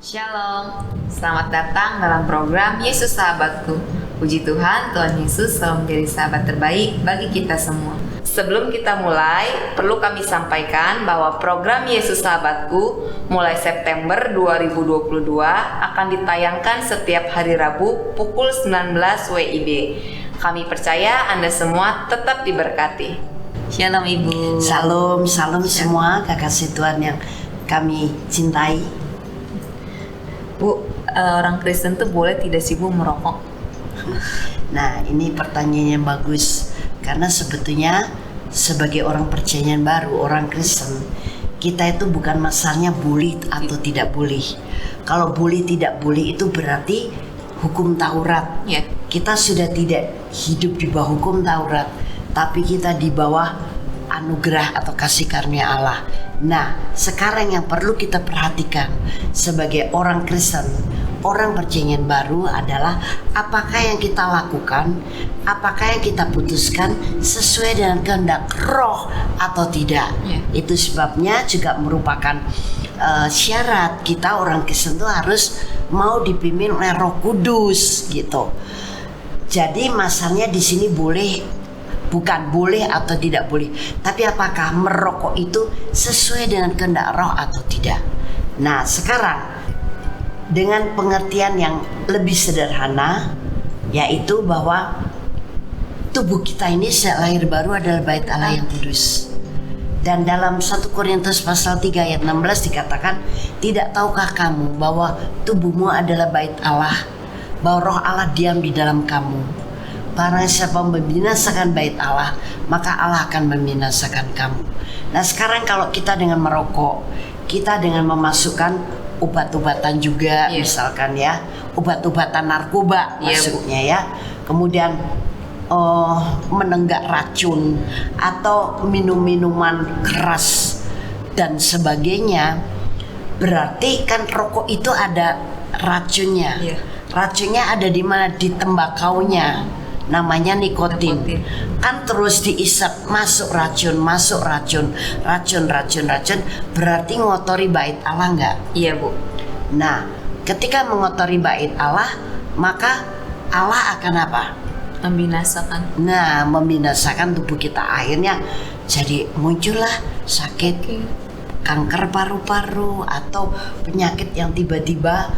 Shalom, selamat datang dalam program Yesus Sahabatku. Puji Tuhan, Tuhan Yesus selalu menjadi sahabat terbaik bagi kita semua. Sebelum kita mulai, perlu kami sampaikan bahwa program Yesus Sahabatku mulai September 2022 akan ditayangkan setiap hari Rabu pukul 19 WIB. Kami percaya Anda semua tetap diberkati. Shalom Ibu. Salam semua kekasih Tuhan yang kami cintai. Bu, orang Kristen tuh boleh tidak sih Bu merokok? Nah, ini pertanyaan yang bagus karena sebetulnya sebagai orang percaya baru, orang Kristen, kita itu bukan masalahnya boleh atau tidak boleh. Kalau boleh tidak boleh itu berarti hukum Taurat. Ya. Kita sudah tidak hidup di bawah hukum Taurat, tapi kita di bawah anugerah atau kasih karunia Allah. Nah, sekarang yang perlu kita perhatikan sebagai orang Kristen, orang percaya baru adalah apakah yang kita lakukan, apakah yang kita putuskan sesuai dengan kehendak Roh atau tidak. Itu sebabnya juga merupakan syarat kita orang Kristen itu harus mau dipimpin oleh Roh Kudus gitu. Jadi masalahnya di sini bukan boleh atau tidak boleh, tapi apakah merokok itu sesuai dengan kehendak Roh atau tidak. Nah, sekarang dengan pengertian yang lebih sederhana, yaitu bahwa tubuh kita ini sejak lahir baru adalah bait Allah yang kudus. Dan dalam 1 Korintus pasal 3 ayat 16 dikatakan, tidak tahukah kamu bahwa tubuhmu adalah bait Allah, bahwa Roh Allah diam di dalam kamu. Barang siapa membinasakan bait Allah, maka Allah akan membinasakan kamu. Nah, sekarang kalau kita dengan merokok, kita dengan memasukkan obat-obatan juga, misalkan ya, obat-obatan narkoba masuknya ya. Kemudian menenggak racun atau minum-minuman keras dan sebagainya, berarti kan rokok itu ada racunnya. Racunnya ada di mana? Di tembakaunya. Namanya nikotin. Kan terus diisap, masuk racun, berarti ngotori bait Allah enggak? Iya Bu. Nah, ketika mengotori bait Allah, maka Allah akan apa? Membinasakan. Nah, membinasakan tubuh kita. Akhirnya jadi muncullah sakit kanker paru-paru atau penyakit yang tiba-tiba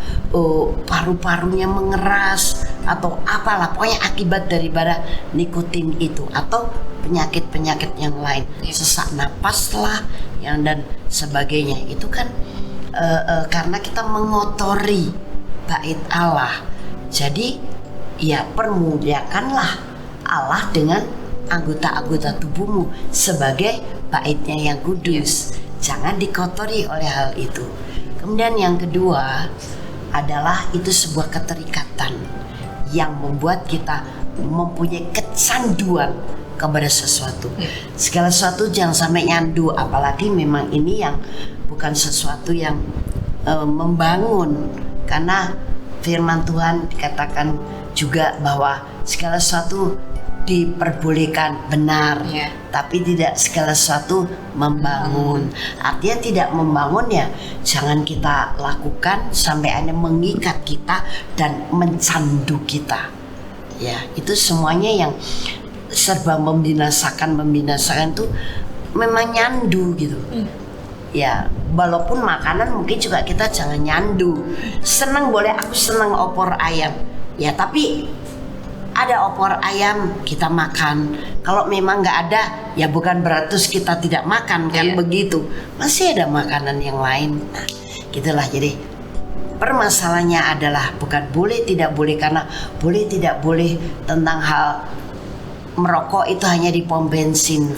paru-parunya mengeras atau apalah, pokoknya akibat daripada nikotin itu atau penyakit-penyakit yang lain, sesak napas lah yang dan sebagainya. Itu kan karena kita mengotori bait Allah. Jadi ya permuliakanlah Allah dengan anggota-anggota tubuhmu sebagai baitnya yang kudus. Jangan dikotori oleh hal itu. Kemudian yang kedua adalah itu sebuah keterikatan yang membuat kita mempunyai kecanduan kepada sesuatu. Segala sesuatu jangan sampai nyandu, apalagi memang ini yang bukan sesuatu yang membangun. Karena firman Tuhan dikatakan juga bahwa segala sesuatu diperbolehkan benar, tapi tidak segala sesuatu membangun. Artinya tidak membangun ya jangan kita lakukan sampai hanya mengikat kita dan mencandu kita. Ya, itu semuanya yang serba membinasakan itu memang nyandu gitu. Ya, walaupun makanan mungkin juga kita jangan nyandu. Senang boleh, aku senang opor ayam. Ya, tapi ada opor ayam kita makan. Kalau memang nggak ada, ya bukan berarti kita tidak makan kan begitu. Masih ada makanan yang lain. Nah, gitulah. Jadi permasalahannya adalah bukan boleh tidak boleh, karena boleh tidak boleh tentang hal merokok itu hanya di pom bensin.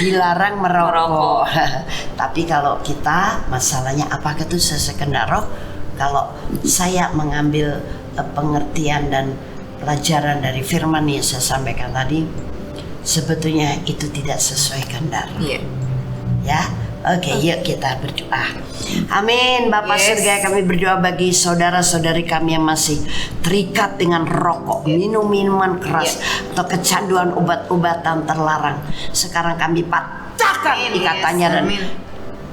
Dilarang merokok. Tapi kalau kita masalahnya apakah itu sesuai kehendak Roh? Kalau saya mengambil pengertian dan pelajaran dari firman yang saya sampaikan tadi, sebetulnya itu tidak sesuai kehendak. Ya, oke, yuk kita berdoa. Amin. Bapak surga, kami berdoa bagi saudara-saudari kami yang masih terikat dengan rokok, minum minuman keras atau kecanduan obat-obatan terlarang. Sekarang kami patahkan ikatannya dan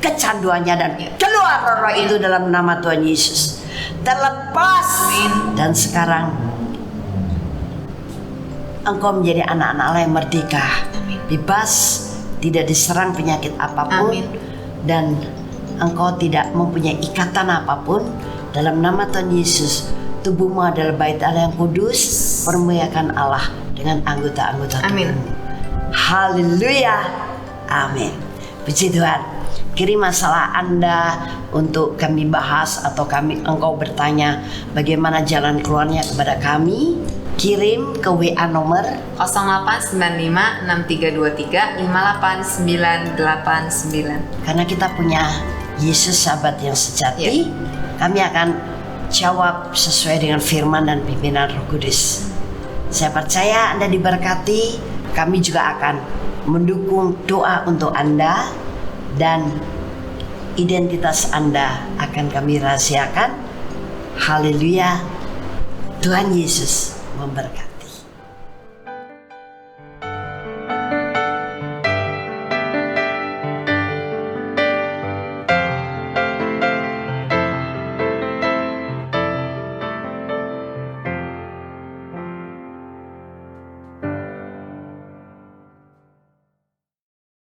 kecanduannya dan keluar roh itu dalam nama Tuhan Yesus. Terlepas. Dan sekarang engkau menjadi anak-anak Allah yang merdeka, bebas, tidak diserang penyakit apapun. Dan engkau tidak mempunyai ikatan apapun. Dalam nama Tuhan Yesus, tubuhmu adalah bait Allah yang kudus, permuliakan Allah dengan anggota-anggota tubuhmu. Haleluya, amin. Puji Tuhan. Kirim masalah Anda untuk kami bahas, atau engkau bertanya bagaimana jalan keluarnya kepada kami. Kirim ke WA nomor 0895635899. Karena kita punya Yesus sahabat yang sejati, kami akan jawab sesuai dengan firman dan pimpinan Roh Kudus. Saya percaya Anda diberkati. Kami juga akan mendukung doa untuk Anda, dan identitas Anda akan kami rahasiakan. Haleluya. Tuhan Yesus memberkati.